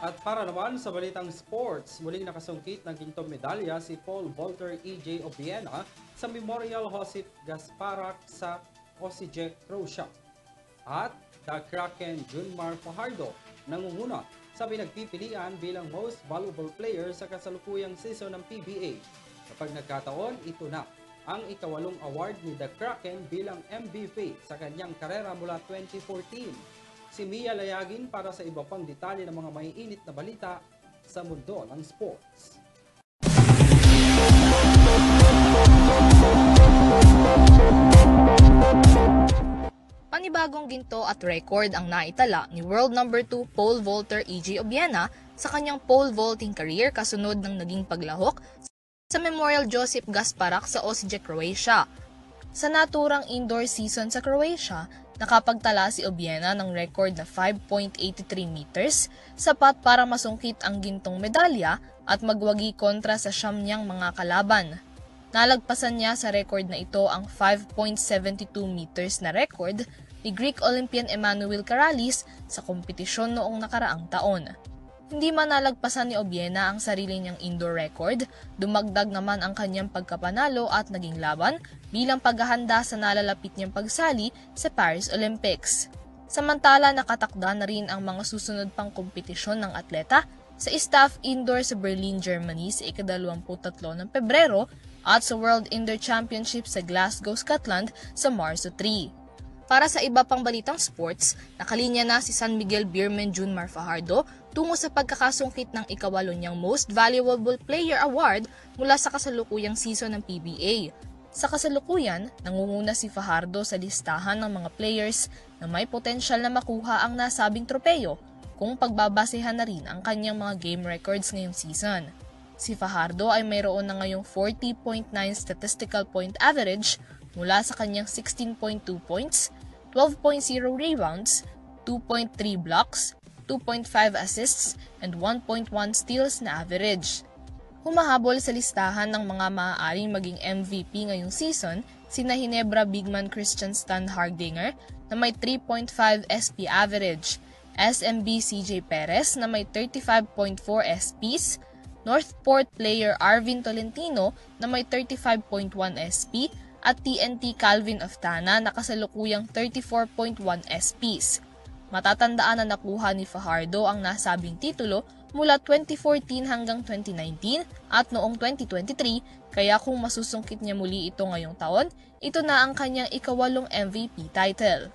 At para naman sa balitang sports, muling nakasungkit ng gintong medalya si Paul Volter E.J. Obiena sa Memorial Josip Gasparak sa Osijek, Croatia. At the Kraken Junmar Fajardo nangunguna sa pinagpipilian bilang most valuable player sa kasalukuyang season ng PBA. Kapag nagkataon, ito na ang ikawalong award ni the Kraken bilang MVP sa kanyang karera mula 2014. Si Mia Layagin para sa iba pang detalye ng mga maiinit na balita sa mundo ng sports. Panibagong ginto at record ang naitala ni world number 2 Paul Volter E.J. Obiena sa kanyang pole vaulting career kasunod ng naging paglahok sa Memorial Josip Gasparak sa Osijek, Croatia. Sa naturang indoor season sa Croatia, nakapagtala si Obiena ng record na 5.83 meters, sapat para masungkit ang gintong medalya at magwagi kontra sa siyam niyang mga kalaban. Nalagpasan niya sa record na ito ang 5.72 meters na record ni Greek Olympian Emmanuel Karalis sa kompetisyon noong nakaraang taon. Hindi man nalagpasan ni Obiena ang sarili niyang indoor record, dumagdag naman ang kanyang pagkapanalo at naging laban bilang paghahanda sa nalalapit niyang pagsali sa Paris Olympics. Samantala, nakatakda na rin ang mga susunod pang kompetisyon ng atleta sa staff indoor sa Berlin, Germany sa ika-23 ng Pebrero at sa World Indoor Championship sa Glasgow, Scotland sa Marso 3. Para sa iba pang balitang sports, nakalinya na si San Miguel Beerman Junmar Fajardo tungo sa pagkakasungkit ng ikawalo niyang Most Valuable Player Award mula sa kasalukuyang season ng PBA. Sa kasalukuyan, nangunguna si Fajardo sa listahan ng mga players na may potensyal na makuha ang nasabing tropeyo kung pagbabasehan na rin ang kanyang mga game records ngayong season. Si Fajardo ay mayroon na ngayong 40.9 statistical point average mula sa kanyang 16.2 points, 12.0 rebounds, 2.3 blocks, 2.5 assists, and 1.1 steals na average. Humahabol sa listahan ng mga maaaring maging MVP ngayong season sina Hinebra bigman Christian Stan Hardinger na may 3.5 SP average, SMB CJ Perez na may 35.4 SPs, Northport player Arvin Tolentino na may 35.1 SP, at TNT Calvin Oftana na kasalukuyang 34.1 SPs. Matatandaan na nakuha ni Fajardo ang nasabing titulo mula 2014 hanggang 2019 at noong 2023, kaya kung masusungkit niya muli ito ngayong taon, ito na ang kanyang ikawalong MVP title.